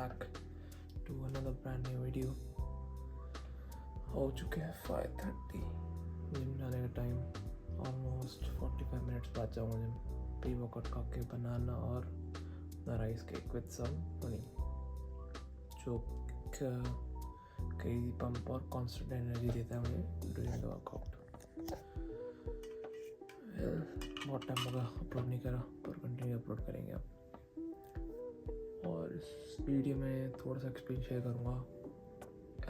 back to another brand new video. हो चुके हैं 5:30 जिम जाने का टाइम. ऑलमोस्ट 45 मिनट्स बाद जाऊँगा जिम. प्री वर्कआउट खा के बनाना और rice cake with some honey जो कई पंप और कॉन्स्टेंट एनर्जी देता है मुझे ड्यूरिंग द वर्कआउट. बहुत टाइम होगा अपलोड नहीं करा पर कंटिन्यू अपलोड करेंगे अब. और इस वीडियो में थोड़ा सा एक्सपीरियंस शेयर करूँगा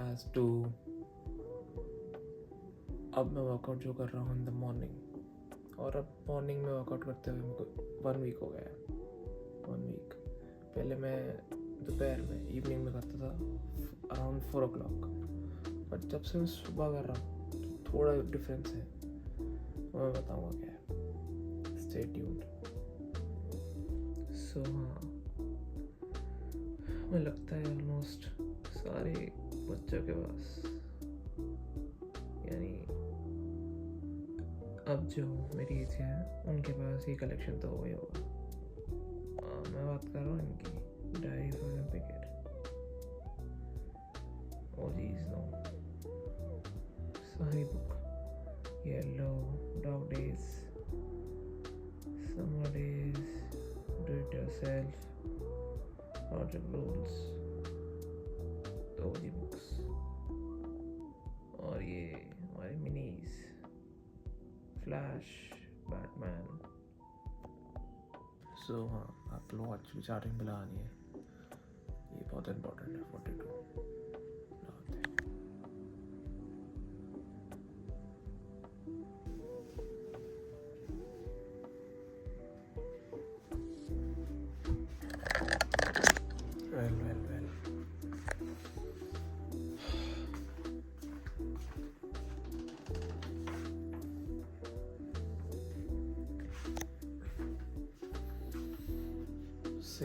एज टू अब मैं वर्कआउट जो कर रहा हूँ इन द मॉर्निंग. और अब मॉर्निंग में वर्कआउट करते हुए मुझको 1 वीक हो गया है. 1 वीक पहले मैं दोपहर में इवनिंग में करता था अराउंड 4 o'clock. बट जब से मैं सुबह कर रहा हूँ तो थोड़ा डिफरेंस है. मैं बताऊँगा क्या है. Stay tuned. सो हाँ, मुझे लगता है ऑलमोस्ट सारे बच्चों के पास यानी अब जो मेरी एज है उनके पास ये कलेक्शन तो हो ही होगा. मैं बात कर रहा हूँ इनकी diary for Olympic kid. OGs no sorry book. Yellow, dog days, summer days, do it yourself, project rules, OG books. और ये हमारे मिनीज फ्लैश, बैटमैन. सो हाँ, आप लोग एक्चुअली चार्टिंग पे लगानी है. ये बहुत इम्पोर्टेंट है. 42 लगाते हैं. well. 6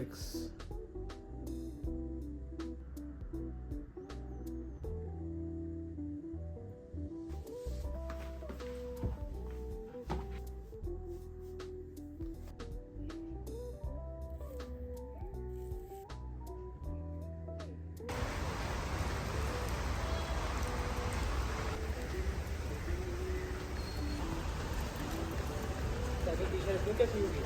कैसी होगी.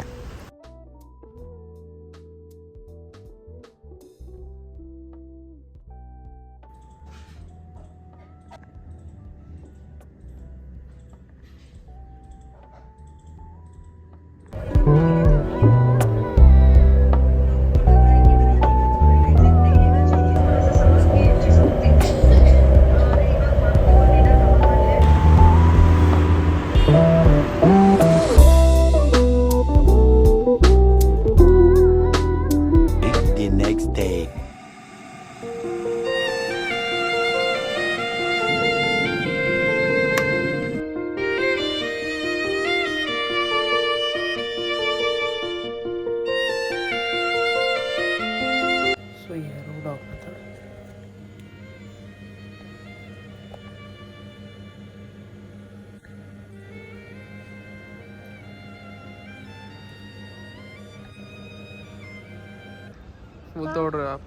फूल तोड़ रहे हो आप.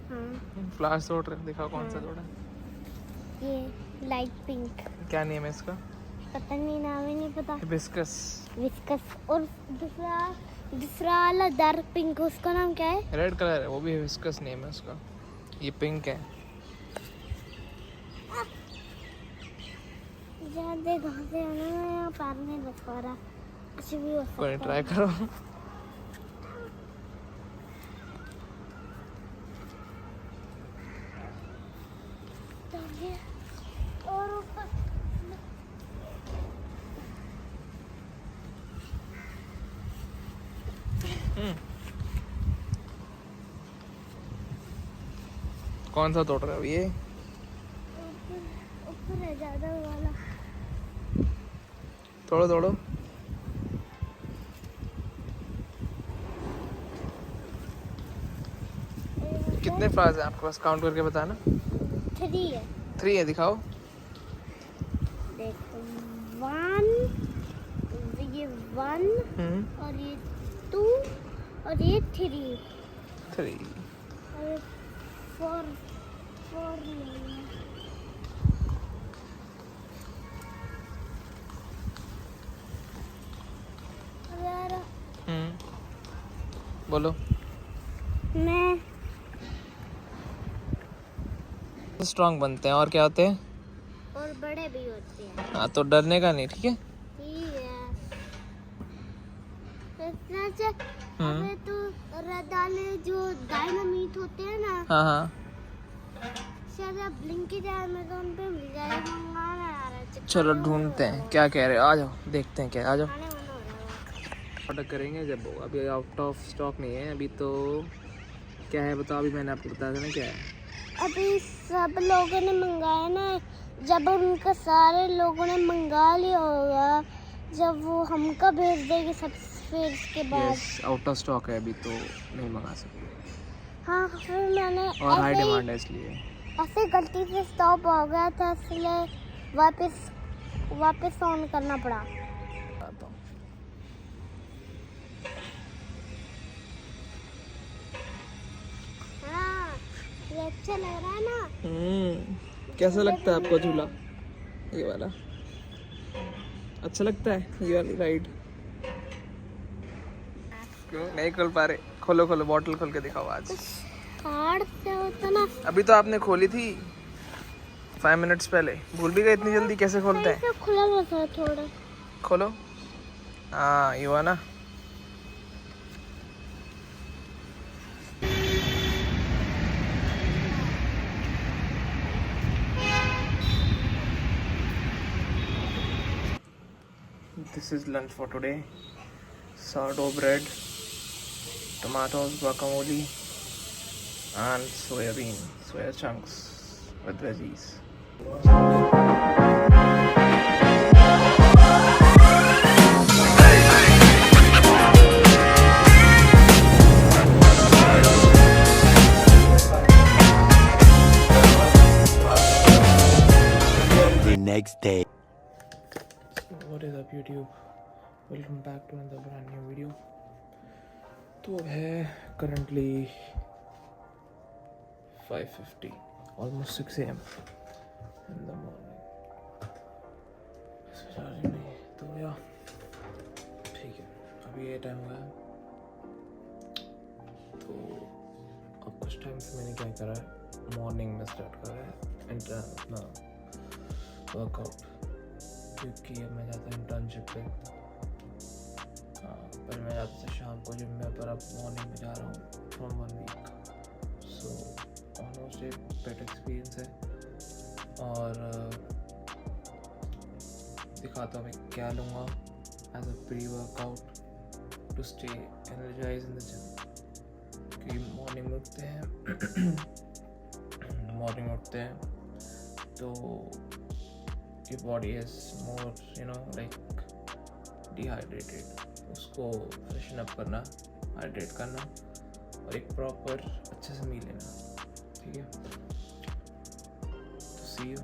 हाँ. फ्लावर्स तोड़ रहे हैं. दिखाओ कौन सा तोड़ा. ये लाइट पिंक. क्या नेम है इसका. पता नहीं, नाम ही नहीं पता. हिबिस्कस. और दूसरा वाला डार्क पिंक, उसका नाम क्या है. रेड कलर है वो भी हिबिस्कस नेम है उसका. ये पिंक है. ज्यादा घास है ना, यहाँ पैर में लग पा रहा. कुछ भी हो सकता है. ट्राई करो. और ऊपर कौन सा तोड़ रहे हो. ये ऊपर है ज्यादा वाला. तोड़ो. कितने फ्लावर्स हैं आपके पास. काउंट करके बताना. 3 है. 3 है. दिखाओ. देखो 1, ये 1 और ये 2 और ये 3. और फोर फोर नहीं है। और यार बोलो। मैं स्ट्रांग बनते हैं और क्या होते हैं? और बड़े भी होते हैं। हाँ, तो डरने का नहीं, ठीक है? ठीक है। इतना से अबे तो रदाले जो डायनामीट होते हैं ना, हाँ हाँ, शायद आप ब्लिंकिट अमेज़न पे मिल जाएगा। मंगाना आ रहा है। चलो ढूंढते हैं क्या कह रहे हो, आ जाओ देखते हैं क्या, आ जाओ। खाने मन हो रहा है। ऑर्डर करेंगे जब वो, अभी आउट ऑफ स्टॉक नहीं है अभी तो। क्या है बताओ, अभी मैंने आपको बताया था ना क्या है। अभी सब लोगों ने मंगाया ना, जब उनका सारे लोगों ने मंगा लिया होगा, जब वो हमका भेज देंगे सब, फिर इसके बाद यस, आउट ऑफ स्टॉक है अभी तो नहीं मंगा सकते। हाँ फिर मैंने और हाई ऐसे ही डिमांड है इसलिए। ऐसे गलती से स्टॉप हो गया था, इसलिए वापस ऑन करना पड़ा। आता हूँ। हाँ ये अच्छा लग रहा है ना। कैसा लगता है आपको झूला, ये वाला? अच्छा लगता है ये वाली राइड? क्यों नहीं खोल पा रहे? खोलो खोलो, बॉटल खोल के दिखाओ आज। हार्ड से होता ना, अभी तो आपने खोली थी 5 मिनट्स पहले, भूल भी गए इतनी जल्दी कैसे खोलते हैं? ऐसे खुला हुआ था थोड़ा। खोलो। हाँ ये हुआ ना। This is lunch for today. Sourdough bread, tomatoes, guacamole, and soya chunks with veggies. The next day. What is up YouTube? Welcome back to another brand new video. तो अब है currently 5:50, almost 6 AM in the morning. Charging नहीं है तो यार ठीक है, अभी ये टाइम हुआ है। तो अब कुछ टाइम से मैंने क्या करा है, मॉर्निंग में स्टार्ट करा है अपना वर्कआउट, क्योंकि अब मैं जाता हूँ इंटर्नशिप पे। हाँ, पर मैं जाता था शाम को जिम में, पर अब मॉर्निंग में जा रहा हूँ फ्रॉम 1 वीक। सो ऑलमोस्ट एक बेटर एक्सपीरियंस है। और दिखाता हूँ मैं क्या लूँगा as a pre workout to stay energize in the gym. क्योंकि मॉर्निंग में उठते हैं तो your body is more, like dehydrated, उसको फ्रेशन अप करना, हाइड्रेट करना और एक प्रॉपर अच्छे से मील लेना, ठीक है? तो सी you.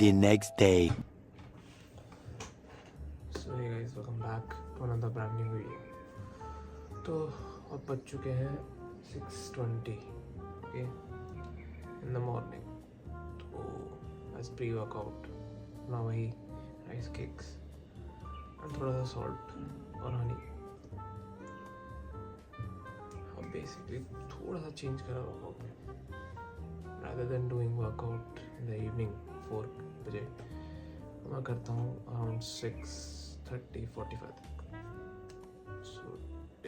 The next day. So hey guys, welcome back to another brand new video. तो अब बज चुके हैं 6:20 ओके इन द मॉर्निंग। तो एज प्री वर्कआउट ना वही राइस केक्स और थोड़ा सा सॉल्ट और हनी। अब बेसिकली थोड़ा सा चेंज करा वर्कआउट में, rather than doing workout in the evening 4 बजे मैं करता हूँ अराउंड 6:30-45 तक। सो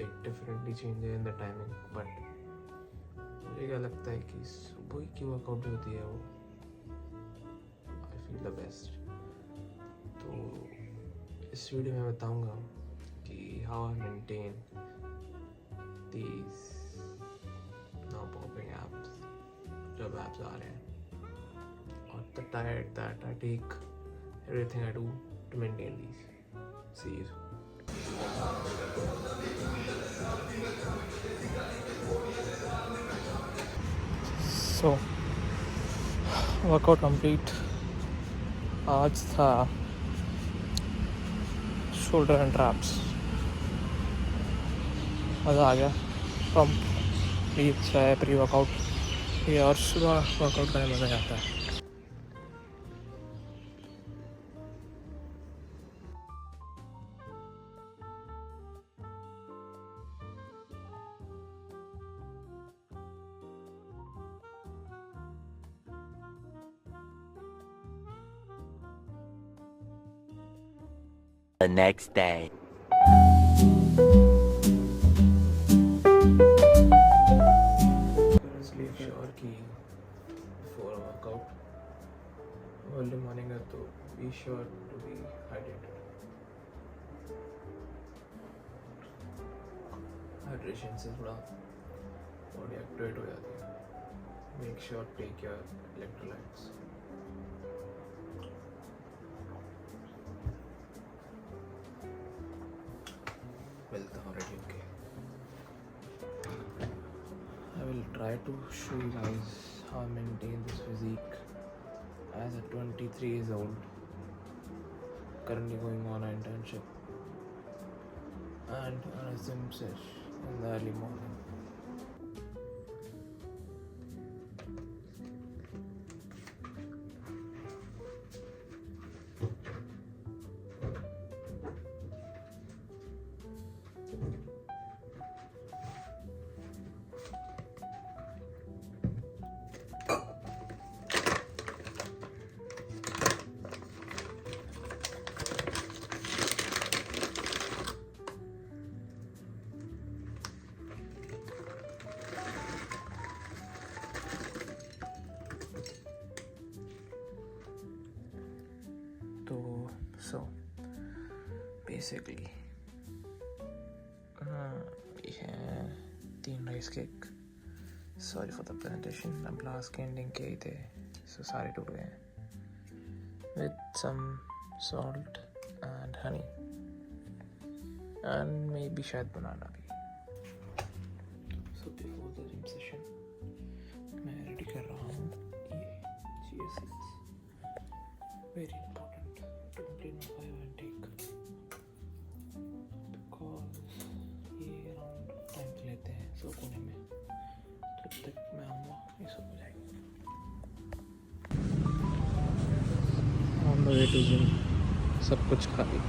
एक डेफिनेटली चेंज है इन द टाइमिंग, बट मुझे क्या लगता है कि सुबह की वर्कआउट जो होती है वो आई फील द बेस्ट। तो इस वीडियो में बताऊंगा कि how I maintain these now popping apps, जब apps आ रहे हैं, और the diet that I take, everything I do to maintain these. See you. So, workout complete. आज था shoulder and traps. मज़ा आ गया। पंप भी अच्छा है, प्री वर्कआउट ये, और सुबह वर्कआउट करने में मज़ा आता है। The next day. Sleep sure की बिफोर वर्कआउट अर्ली मॉर्निंग है, तो be sure to be hydrated. Hydration से थोड़ा बॉडी एक्टिवेट हो जाती है। Make sure take your electrolytes. मिलता हूँ रेडी होके। I will try to show you guys how I maintain this physique as a 23 years old, currently going on an internship and on a gym sesh in the early morning. So basically we have 3 rice cake. Sorry for the presentation, अब last के ending के ही थे, so सारे टूट गए हैं, with some salt and honey and maybe शायद बनाना भी। So before the gym session मैं रेडी कर रहा हूँ ये chia seeds, very important to complete my fiber intake, because ये अराउंड टाइम लेते हैं सो होने में, तब तक मैं आऊँगा ये सब हो जाएगा। On the way to gym सब कुछ खा ली।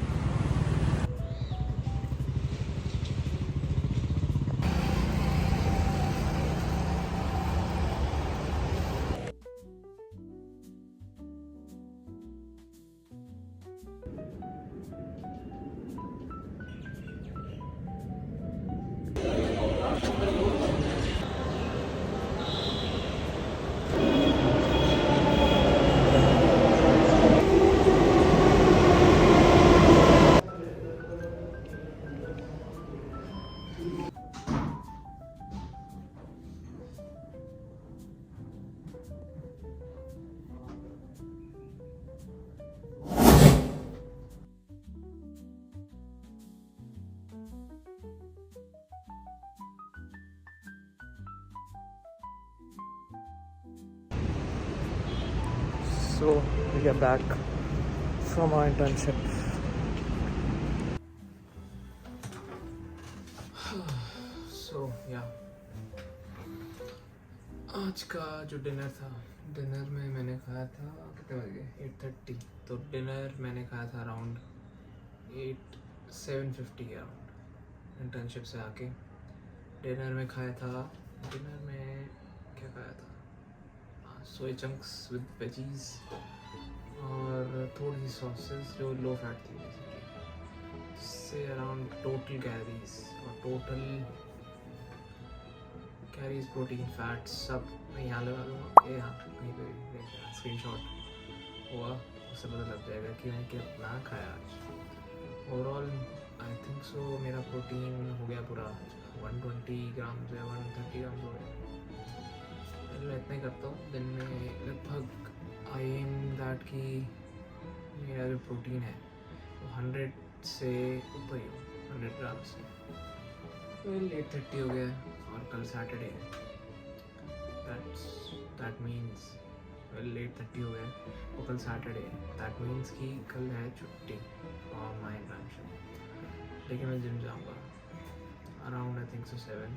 So we get back from our internship. So yeah, आज का जो डिनर था, डिनर में मैंने खाया था कितने बजे, 8:30। तो डिनर मैंने खाया था अराउंड 7:50 अराउंड, इंटर्नशिप से आके। डिनर में खाया था, डिनर में क्या खाया था, सोया चंक्स विद वेजीज और थोड़ी सी सॉसेस जो लो फैट थी बेसिकली, जिससे अराउंड टोटल कैलोरीज और टोटल कैरीज प्रोटीन फैट्स सब मैं यहाँ लगा दूँगा, ये यहाँ कहीं पे स्क्रीन शॉट हुआ उससे पता लग जाएगा कि मैंने कितना खाया आज। ओवरऑल आई थिंक सो मेरा प्रोटीन हो गया पूरा 120 ग्राम या 130 ग्राम हो गया। मैं इतना ही करता हूँ दिन में लगभग। आई एम दैट कि मेरा जो प्रोटीन है वो 100 से ऊपर ही हो, 100 ग्राम से। तो 8:30 हो गया और कल सैटरडे है, दैट मीन्स 8:30 हो गया और कल सैटरडे है, दैट मीन्स कि कल है छुट्टी और माई इंटर्नशिप। लेकिन मैं जिम जाऊँगा अराउंड आई थिंक सो 7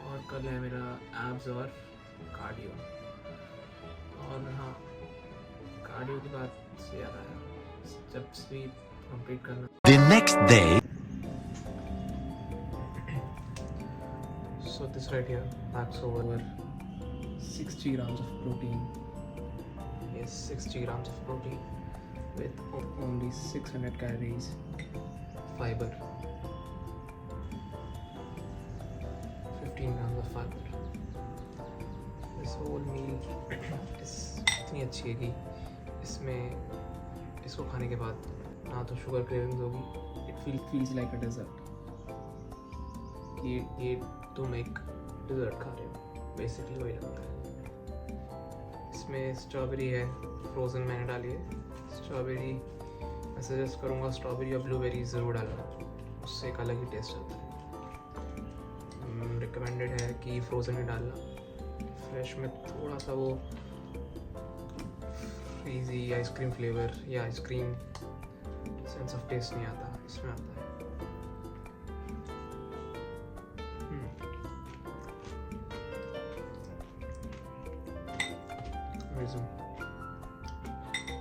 और कल है मेरा एब्स और कार्डियो। और हाँ, कार्डियो की बात से याद आया, जब स्लीप कंप्लीट करना। The next day. So this right here packs over 60 grams of protein. Yes, 60 grams of protein with only 600 calories. Fiber. 15 grams of fiber. This whole meal is इतनी अच्छी है कि इसमें इसको खाने के बाद ना तो शुगर क्रेविंग्स होगी, it feels like a dessert. ये तुम एक डेजर्ट खा रहे हो, बेसिकली वही लगता है। इसमें स्ट्रॉबेरी है, फ्रोज़न मैंने डाली है। स्ट्रॉबेरी मैं सजेस्ट करूँगा स्ट्रॉबेरी और ब्लूबेरी ज़रूर डालना, उससे एक अलग ही टेस्ट आता है। रिकमेंडेड है कि फ्रोज़न ही डालना, फ्रेश में थोड़ा सा वो फ्रीजी आइसक्रीम फ्लेवर या आइसक्रीम सेंस ऑफ टेस्ट नहीं आता, इसमें आता है।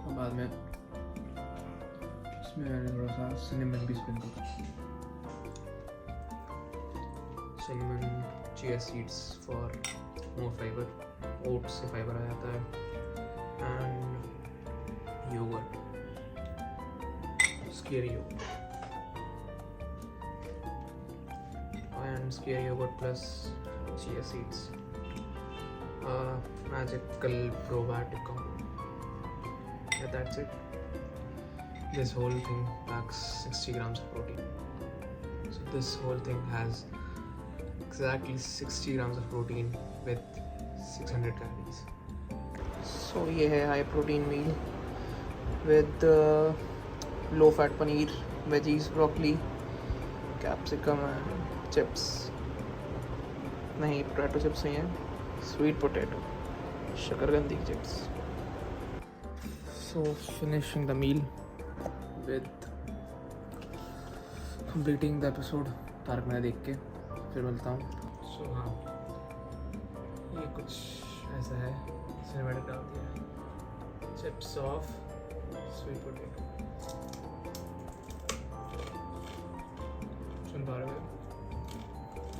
और बाद में इसमें मैंने थोड़ा सा सिनेमन भी स्प्रिंकल किया, cinnamon, chia seeds for more fibre, oats से फाइबर आ जाता है, and yogurt, skyr yogurt, and skyr yogurt plus chia seeds, magical probiotic combo. Yeah, that's it. This whole thing packs 60 grams of protein. So this whole thing has exactly 60 grams of protein with 600 calories. So ये है high protein meal with low fat paneer, veggies, broccoli, capsicum and chips. नहीं, potato chips नहीं है, sweet potato, शकरकंदी chips. So finishing the meal with completing the episode Tarak Mehta देख के फिर मिलता हूँ। So हाँ, ये कुछ ऐसा है, इसमें मैंने डाल दिया चिप्स ऑफ स्वीट पोटैटो। सुन पा रहे हो?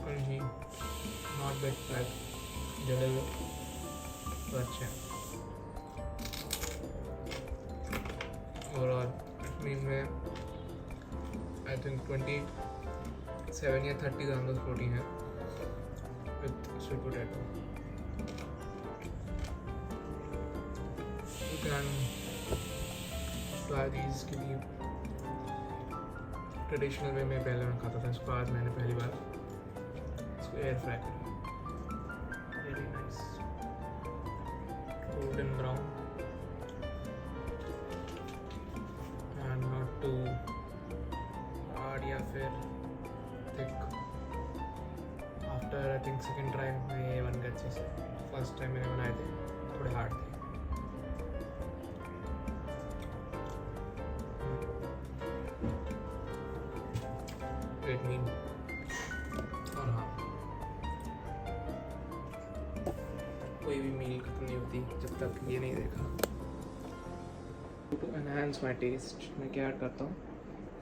और ही नॉट बैड फ्लैट जले हुए तो अच्छे हैं। ओवरऑल मील में आई थिंक 27 या 30 ग्राम ऑफ प्रोटीन है with sweet potato. You can try these के लिए ट्रेडिशनल वे में पहले मैं खाता था इसको, आज मैंने पहली बार इसको एयर फ्राई किया। Very nice golden brown and not too hard या फिर thick। After I think second try में ये बन गया अच्छे से। फर्स्ट टाइम मैंने बनाए थे थोड़े हार्ड थे। ग्रेट मील। और हाँ, कोई भी मील खत्म नहीं होती जब तक ये नहीं देखा। टू एनहांस माई टेस्ट मैं क्या ऐड करता हूँ,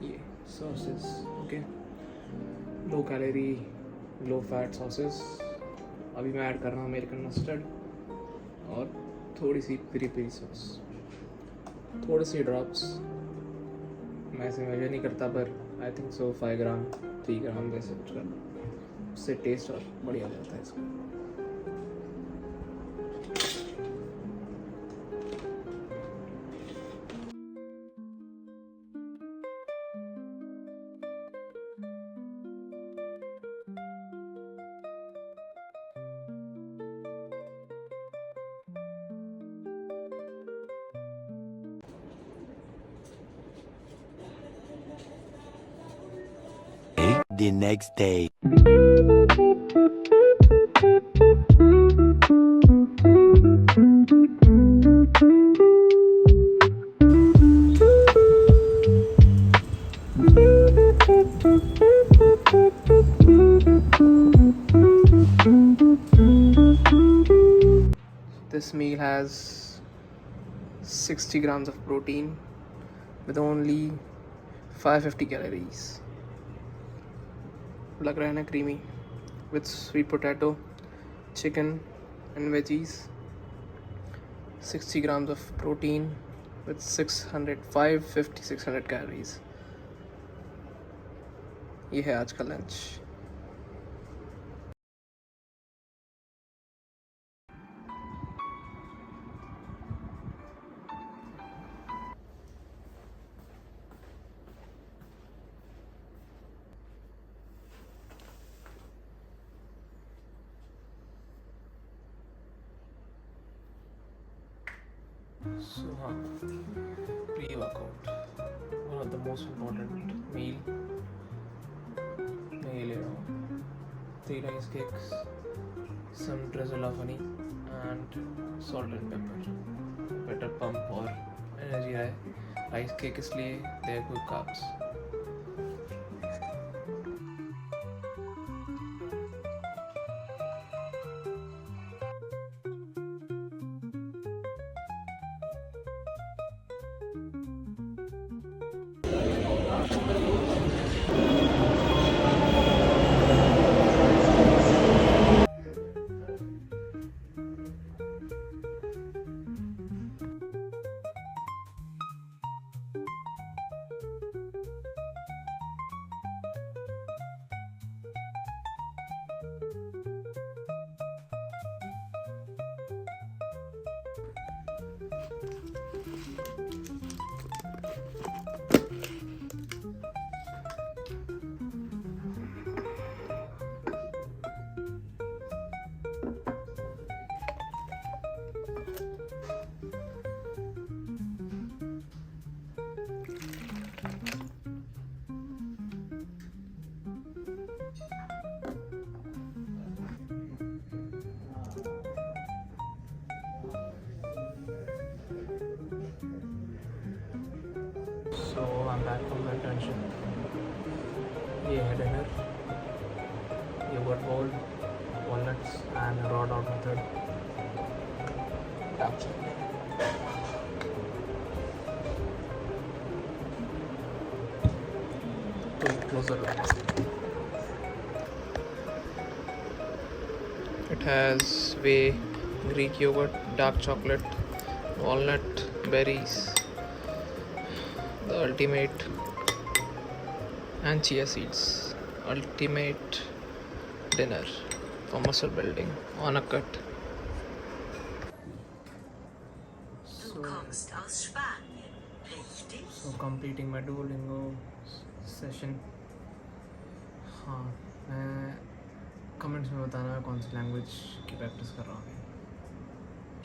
ये sauces, okay, low calorie low fat sauces. अभी मैं ऐड कर रहा हूँ अमेरिकन मस्टर्ड और थोड़ी सी पेरी पेरी सॉस, थोड़ी सी ड्रॉप्स। मैं ऐसे मेजर नहीं करता पर आई थिंक सो 5 ग्राम 3 ग्राम जैसे कुछ करना, उससे टेस्ट और बढ़िया हो जाता है इसका. The next day. This meal has 60 grams of protein with only 550 calories. लग रहा है ना creamy with sweet potato, chicken and veggies. 60 grams of protein with 600 calories. ये है आज का lunch. So, pre-workout, one of the most important meal. मैं ये ले रहा हूँ 3 rice cakes, some drizzle of honey and salt and pepper. Better pump और energy आए. Rice cake इसलिए they are good carbs. So I'm back from the internship. ये है dinner. Yogurt bowl, walnuts and raw dog method. Dark chocolate. To closer look. It has whey, Greek yogurt, dark chocolate, walnut, berries, the ultimate, and chia seeds. Ultimate dinner for muscle building on a cut. Du kommst aus Spanien, richtig? So completing my Duolingo session. हाँ, मैं comments में बताना मैं कौन सी language की practice कर रहा हूँ.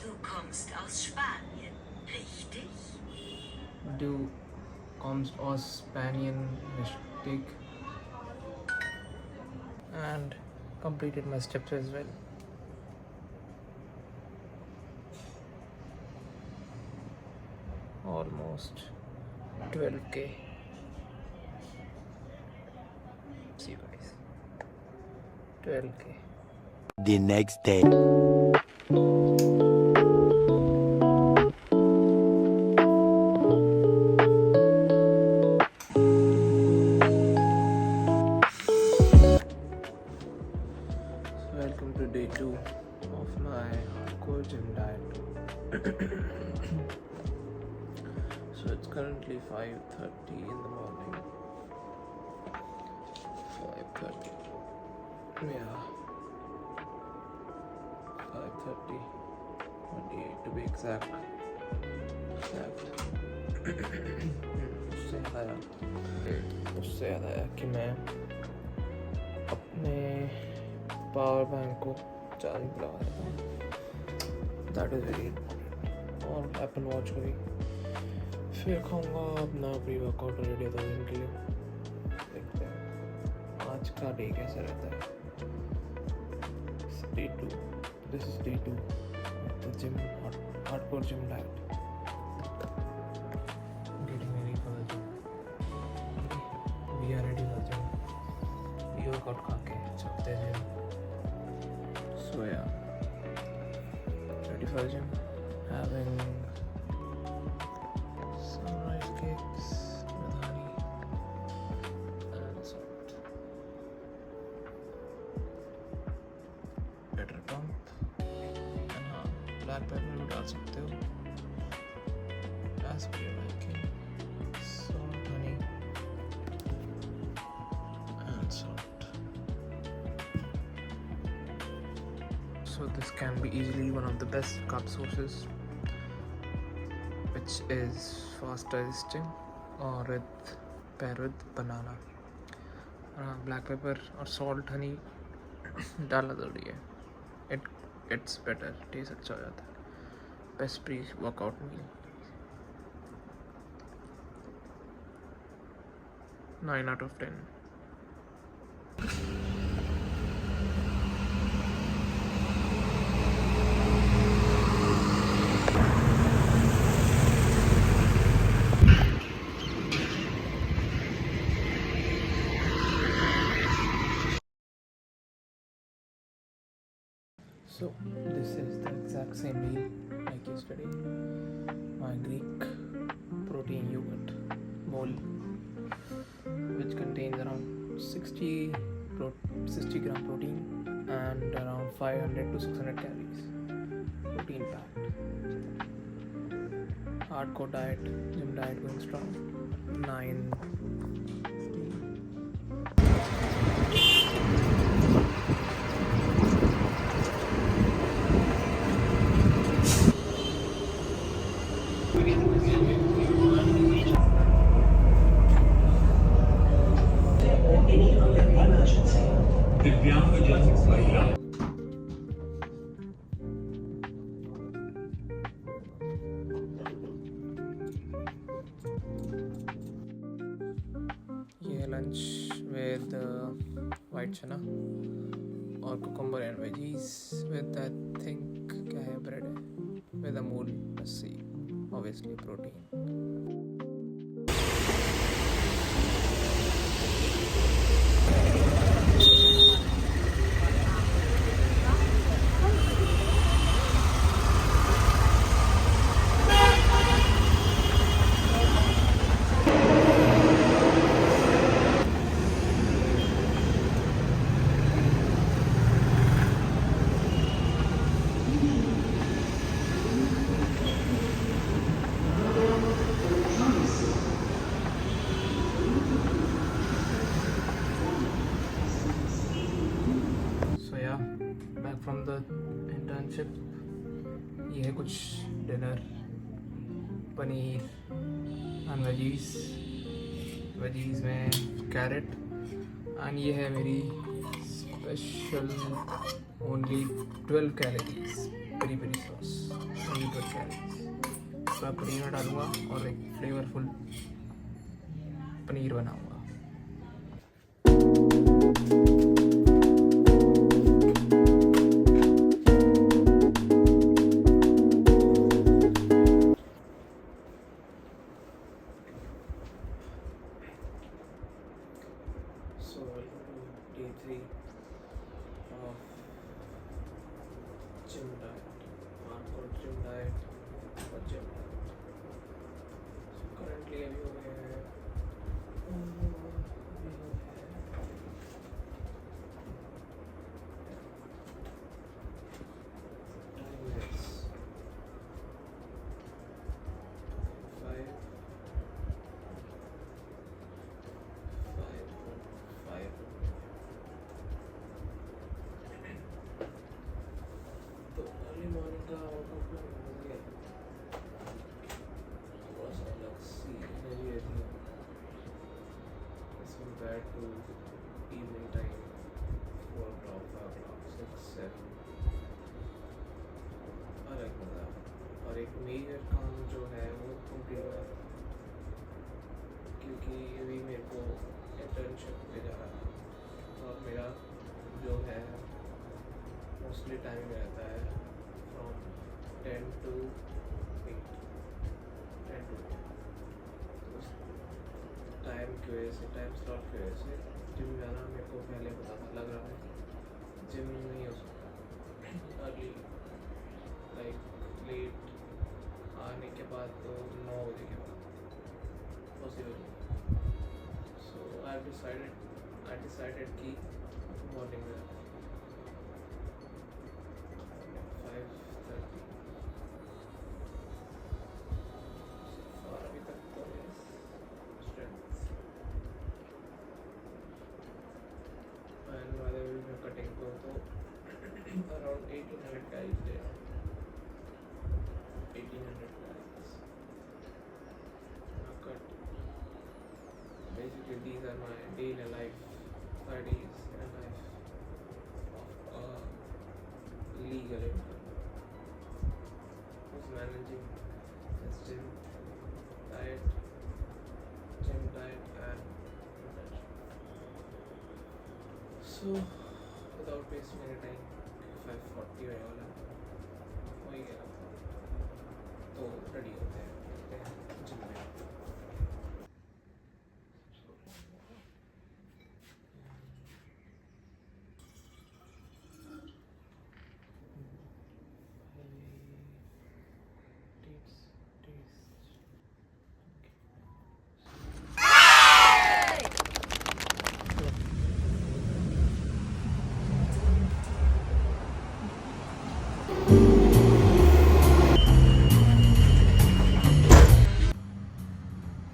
Du kommst aus Spanien, richtig? Du kommst aus Spanien, richtig? And completed my steps as well. Almost 12k. See you guys. 12k. The next day. Welcome to day 2 of my hardcore gym diet. So it's currently 5:30 in the morning. 5:30. Yeah. 5:30. 28 to be exact. उससे याद आया कि मैं अपने power bank को charge में लगा देता हूँ. दैट इज़ वेरी और एप्पल वॉच को भी. फिर खाऊंगा अपना प्री वर्कआउट रेडी होता है दिन के लिए. देखते हैं आज का डे कैसा रहता है. Day 2. This is day 2 of the gym, hardcore gym diet. Getting ready for the gym. Okay. We are ready for the gym. We workout खा के चलते हैं gym. So yeah, ready for the gym. Having some rice cakes with honey and salt. Better pump. And हाँ, black pepper भी डाल सकते हो. As per your liking. Salt, honey, and salt. So this can be easily one of the best carb sources, which is fast digesting, or pair with banana. Black pepper और salt, honey डालना ज़रूरी है. It's better, test अच्छा हो जाता है. Best pre workout meal. 9 out of 10. So this is the exact same meal like yesterday. My Greek protein yogurt bowl, which contains around 60 gram protein and around 500 to 600 calories. Protein packed. Hardcore diet, gym diet going strong. 9. दिव्यांगजन महिला ये lunch with white चना और cucumber and veggies with I think क्या है bread है with Amul lassi, obviously protein. So yeah, back from the internship. ये है कुछ डिनर. पनीर एंड वेजीज में कैरेट. एंड ये है मेरी special only 12 calories peri peri sauce. Only 12 calories. तो मैं पनीर में डालूँगा और एक फ्लेवरफुल पनीर बनाऊँगा. So welcome to day 3 of gym diet, hardcore gym diet or gym diet. So currently अभी हो गया है time is 5:05. अर्ली मॉर्निंग का वर्कआउट में मज़े है, थोड़ा सा अलग सी एनर्जी रहती है as compare to evening time 4 o'clock 5 o'clock 6 7 अलग मज़ा है। और एक मेजर काम जो है वो कंप्लीट हुआ है क्योंकि अभी मेरे को इंटर्नशिप पे जा रहा था और मेरा जो है मोस्टली टाइमिंग रहता है फ्रॉम 10 to 8 10 to 8 तो उस टाइम की वजह से टाइम स्लॉट की वजह से जिम जाना मेरे को पहले पता था, लग रहा है कि जिम नहीं हो सकता अर्ली लाइक लेट आने के बाद तो 9 बजे के बाद पॉसिबल नहीं। सो आई डिसाइडेड कि मॉर्निंग में 5:30 और अभी तक तो स्ट्रेंथ एंड वाले मैं कटिंग को तो अराउंड 1800 कैलोरीज ले रहा हूँ 1800 calories. Cut. Basically, these are my daily life, 5 days in a life of legal income. Who's managing his gym diet and internship. So, without wasting any time, 5:40 होने वाला हो ही गया तो रेडी होते हैं जिम में।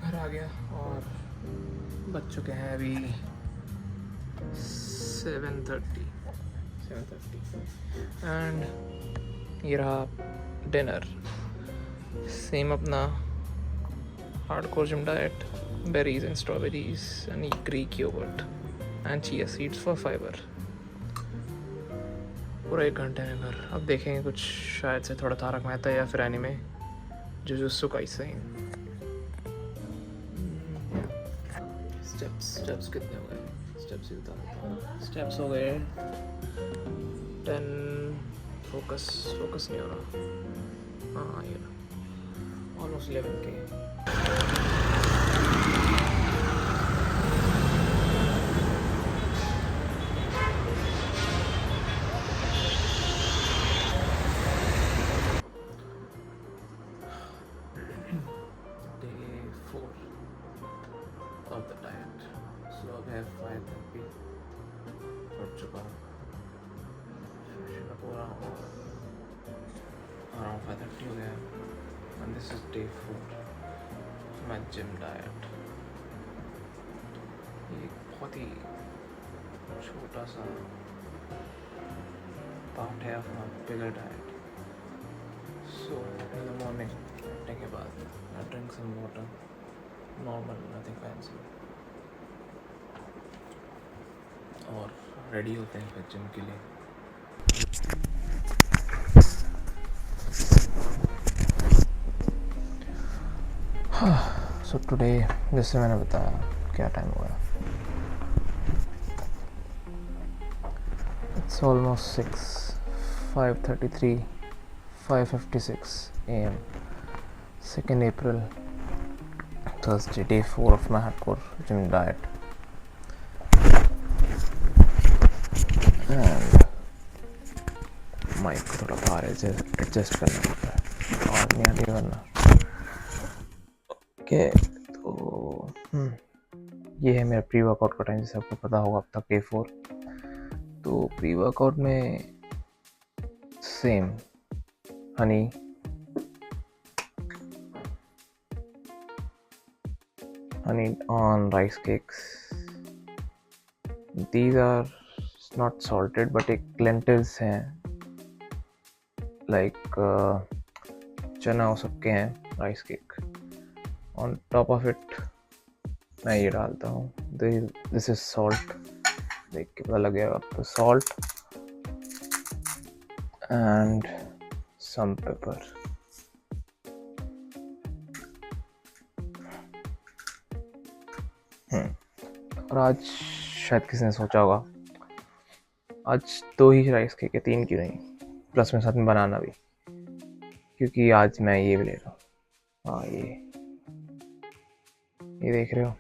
घर आ गया और बज चुके हैं अभी 7:30 एंड ये रहा डिनर। सेम अपना hardcore gym diet, berries and strawberries and Greek yogurt and chia seeds for fibre. पूरा 1 घंटे में घर। अब देखेंगे कुछ शायद से थोड़ा तारक मेहता या फिर एनीमे जुजुत्सु काइसेन। स्टेप्स कितने हो गए? स्टेप्स ही बता देता हूँ। स्टेप्स हो गए 10। फोकस नहीं हो रहा। हाँ ये ऑलमोस्ट 11 के। Of the diet. So अब है 5:30 उठ चुका हूँ, फ्रेशन अप हो रहा हूँ, around 5:30 हो गया and this is day 4 of my gym diet। ये एक बहुत ही छोटा सा पार्ट है अपना bigger diet। So in the morning उठने के बाद I drink some water, normal, nothing fancy, और रेडी होते हैं फिर जिम के लिए। सो टुडे जैसे मैंने बताया, क्या टाइम हो गया? It's almost 6, 5:33, 5:56 AM, 2nd April, Thursday, day 4 of my hardcore gym diet। And mic थोड़ा बाहर एडजस्ट करना पड़ता है और नहीं आती वरना। ओके तो ये है मेरा प्री वर्कआउट का टाइम, जैसे आपको पता होगा अब तक day 4। तो प्री वर्कआउट में same Honey, on rice cakes. These are not salted but एक lentils हैं लाइक चना हो सकते हैं, rice cake. On top of it मैं ये डालता हूँ, दिस इज सॉल्ट। देख के पता लगेगा आपको, सॉल्ट एंड सम पेपर। और आज शायद किसी ने सोचा होगा आज 2 ही राइस केक है, 3 क्यों नहीं, प्लस में साथ में बनाना भी, क्योंकि आज मैं ये भी ले रहा हूँ। हाँ ये देख रहे हो,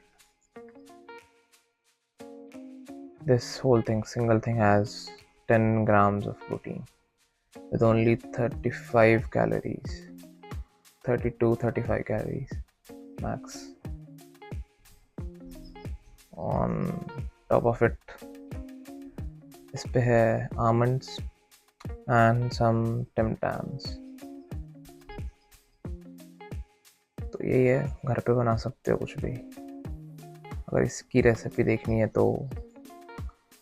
this whole thing, single thing has 10 grams of protein with only 35 calories, 32-35 calories max. On top of it इस पे है almonds and some Tim Tams। तो यही है, घर पे बना सकते हो कुछ भी। अगर इसकी रेसिपी देखनी है तो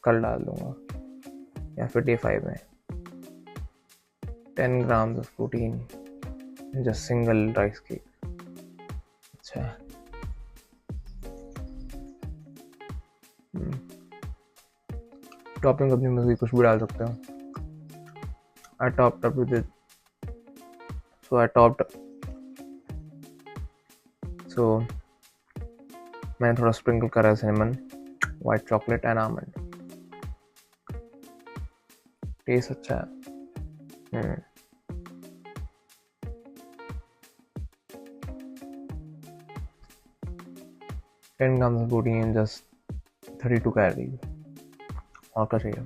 कल डाल दूंगा या फिर डे 5 में। 10 grams of protein just single rice cake। अच्छा टॉपिंग अपनी मर्जी कुछ भी डाल सकते हो। I topped up with it, so मैंने थोड़ा स्प्रिंकल करा cinnamon, white chocolate and almond. Taste अच्छा है। 10 grams of protein, just 32 calories। और क्या चाहिए।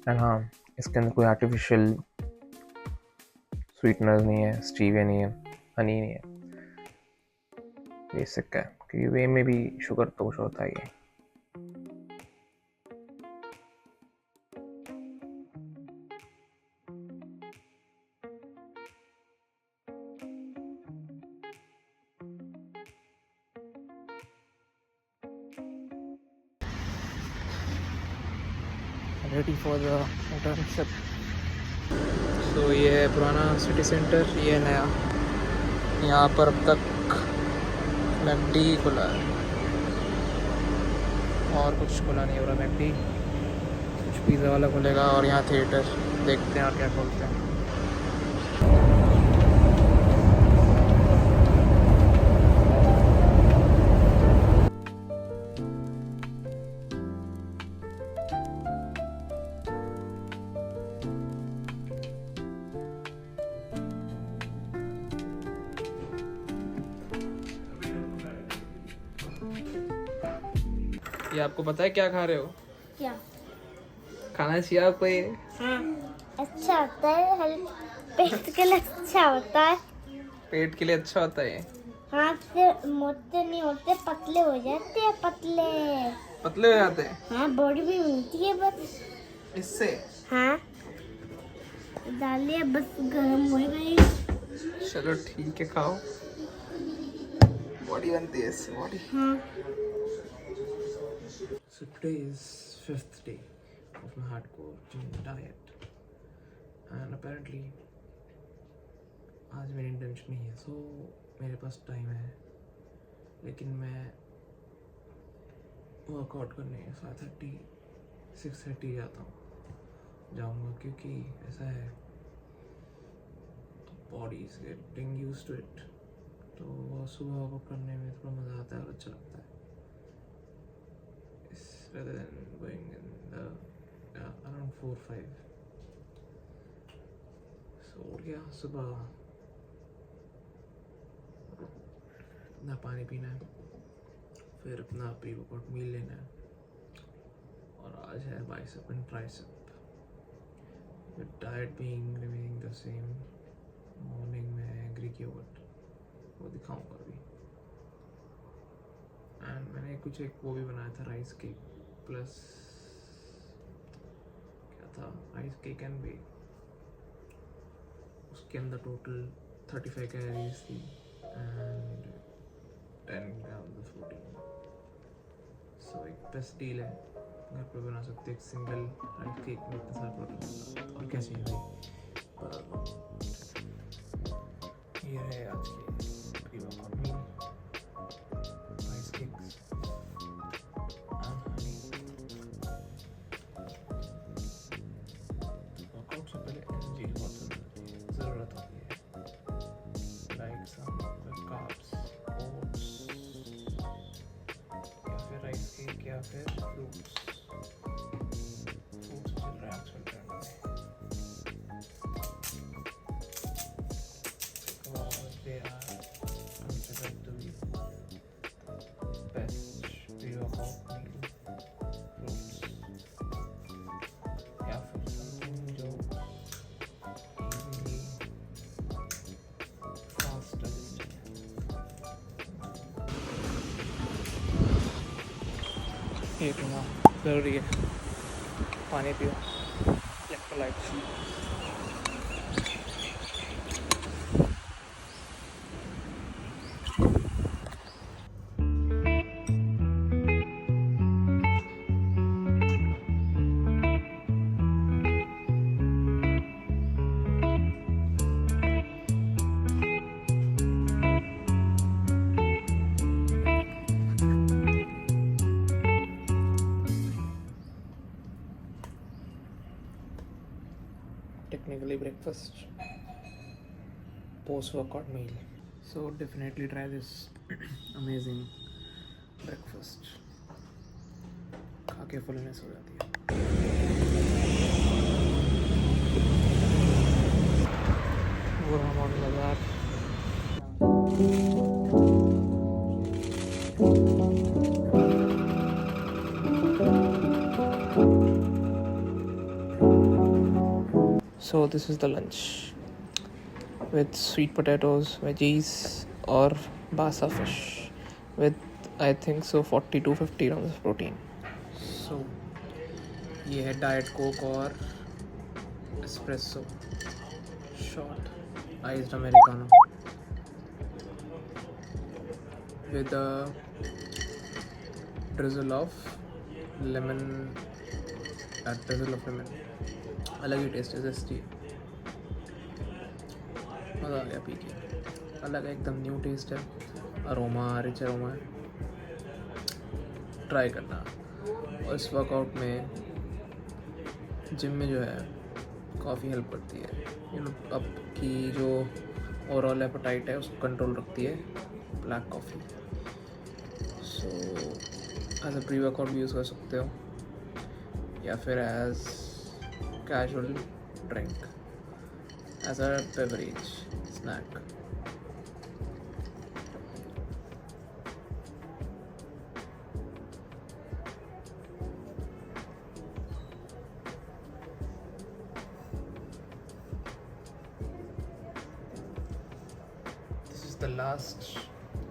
एंड हाँ, इसके अंदर कोई आर्टिफिशियल स्वीटनर नहीं है, स्टीविया नहीं है, हनी नहीं है, बेसिक है, क्योंकि वे में भी शुगर तो कुछ होता ही है। Ready for the internship. तो ये है पुराना सिटी सेंटर, ये है नया। यहाँ पर अब तक मैकडी खुला है और कुछ खुला नहीं हो रहा। मैकडी, कुछ पिज़्ज़ा वाला खुलेगा और यहाँ थिएटर, देखते हैं और क्या खोलते हैं। ये आपको पता है क्या खा रहे हो? क्या? खाना चाहिए आपको ये? हाँ, अच्छा होता है, हेल्थ पेट के लिए अच्छा होता है। पेट के लिए अच्छा होता है ये। हाँ, फिर मोटे नहीं होते, पतले हो जाते हैं, पतले पतले हो जाते हैं? हाँ, बॉडी भी मिलती है बस इससे। हाँ, डालिए बस, गर्म हो गई। चलो ठीक है, खाओ, बॉडी बनती है इससे, बॉडी। हाँ। So today is 5th day of my hardcore gym diet and apparently आज मेरी इंटेंशन नहीं है, so मेरे पास टाइम है, लेकिन मैं वर्कआउट करने 5:30 6:30 जाऊँगा, क्योंकि ऐसा है, body is getting used to it. तो सुबह वर्कआउट करने में थोड़ा मज़ा आता है और अच्छा लगता है, rather than going in the around 4-5। so उठ गया सुबह, अपना पानी पीना है, फिर अपना प्री वर्कआउट मील लेना है, और आज है bicep and tricep, with diet being remaining the same. Morning में ग्रीक योगर्ट, वो दिखाऊंगा अभी। एंड मैंने कुछ एक वो भी बनाया था, राइस केक प्लस क्या था, राइस केक एंड बेक। उसके अंदर टोटल 35 कैलोरीज थी and 10 grams of protein। So एक बेस्ट डील है, घर पे बना सकते हो एक सिंगल राइस केक में इतना सारा प्रोटीन। और क्या चाहिए भाई, बता दो। ये है आज की pre workout meal, rice cakes and honey. Workout से पहले एनर्जी की बहुत ज़रूरत होती है, लाइक सम कार्ब्स, ओट्स या फिर राइस केक या फिर फ्रूट्स। फ्रूट्स चल रहा है आजकल ट्रेंड में। They are considered to be the best pre-workout meal. Fruits या फिर something जो easily fast digested है। ये पीना ज़रूरी है, पानी पियो, electrolytes. Technically breakfast, post-workout meal. So definitely try this amazing breakfast. खा के फुलनेस हो जाती है। बुरहान बाजार। So this is the lunch with sweet potatoes, veggies और basa fish with I think so 40 to 50 grams of protein. So ये है diet Coke और espresso shot iced americano with a drizzle of lemon, अलग ही test है, tasty, मज़ा आ गया P के। अलग एकदम न्यू टेस्ट है, अरोमा रिच अरोमा है, ट्राई करना। और इस वर्कआउट में जिम में जो है काफ़ी हेल्प करती है, आपकी जो ओवरऑल एपेटाइट है उसको कंट्रोल रखती है black coffee. So as a pre workout भी यूज़ कर सकते हो या फिर as casual drink, as a beverage snack. This is the last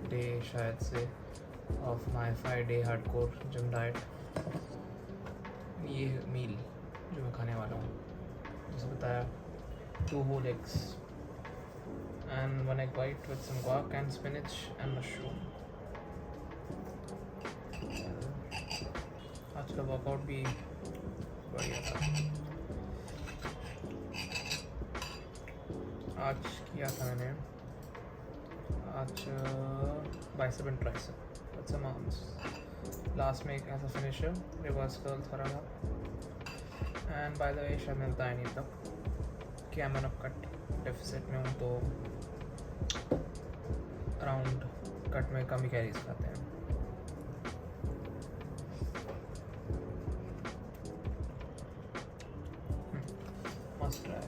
day शायद से of my 5-day hardcore gym diet. ये मील जो मैं खाने वाला हूँ, जैसे बताया, 2 whole eggs and 1 egg white with some guac and spinach and mushroom. आज का वर्कआउट भी बढ़िया था। आज किया था मैंने, आज bicep and tricep with some arms. Last में एक ऐसा फिनिशर रिवर्स कर्ल था रहा। एंड बाय द वे शायद मिलता है नहीं तब कि मैं कट डेफिसिट में हूँ, तो अराउंड कट में कम ही कैरीज खाते हैं। Must try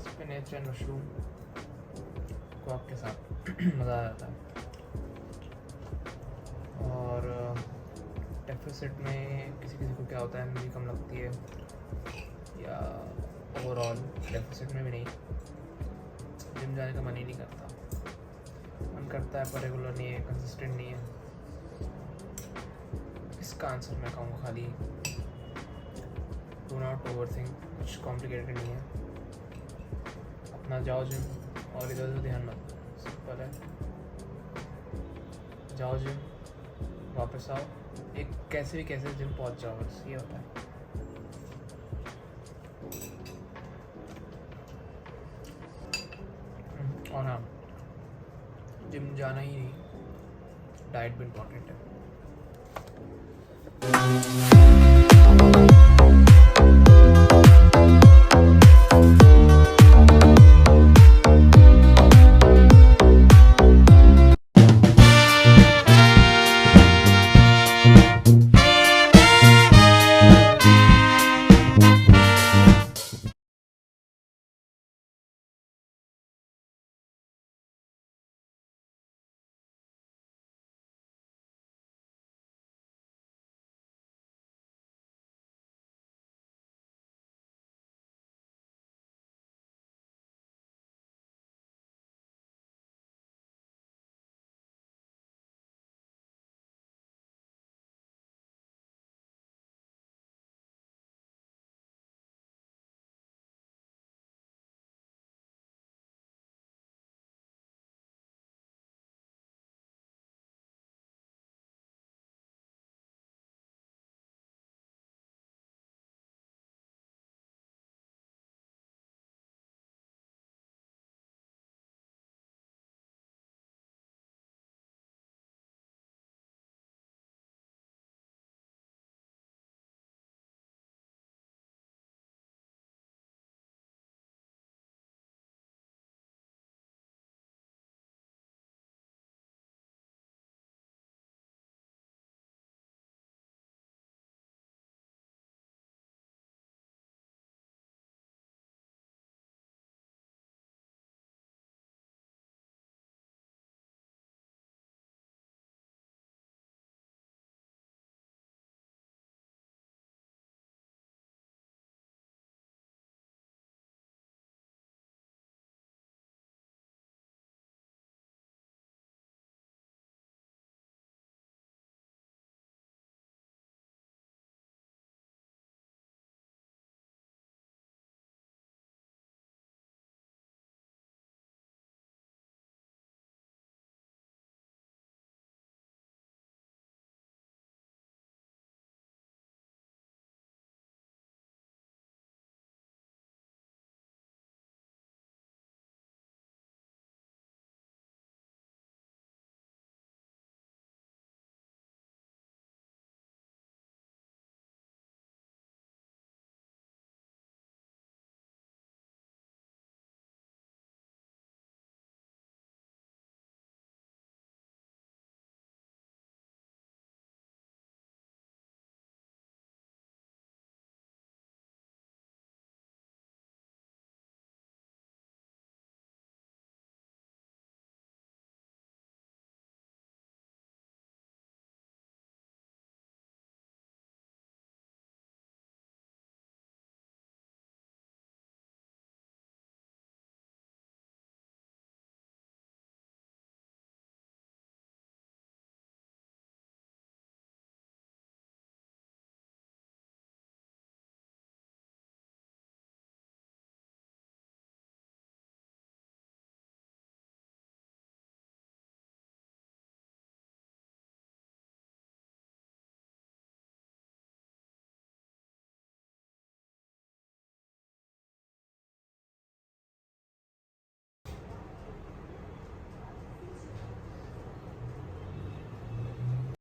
spinach and mushroom guac के साथ मज़ा आ जाता है। और डेफिसिट में किसी को क्या होता है, एनर्जी कम लगती है, या ओवरऑल डेफिसिट में भी नहीं, जिम जाने का मन ही नहीं करता, मन करता है पर रेगुलर नहीं है, कंसिस्टेंट नहीं है। इसका आंसर मैं कहूँगा खाली डू नॉट ओवर थिंक, कुछ कॉम्प्लिकेटेड नहीं है, अपना जाओ जिम और इधर उधर ध्यान मत दो, सिंपल है, जाओ जिम, वापस आओ, एक कैसे भी कैसे जिम पहुंच जाओ, बस ये होता है। और हाँ, जिम जाना ही नहीं, डाइट भी इम्पोर्टेंट है।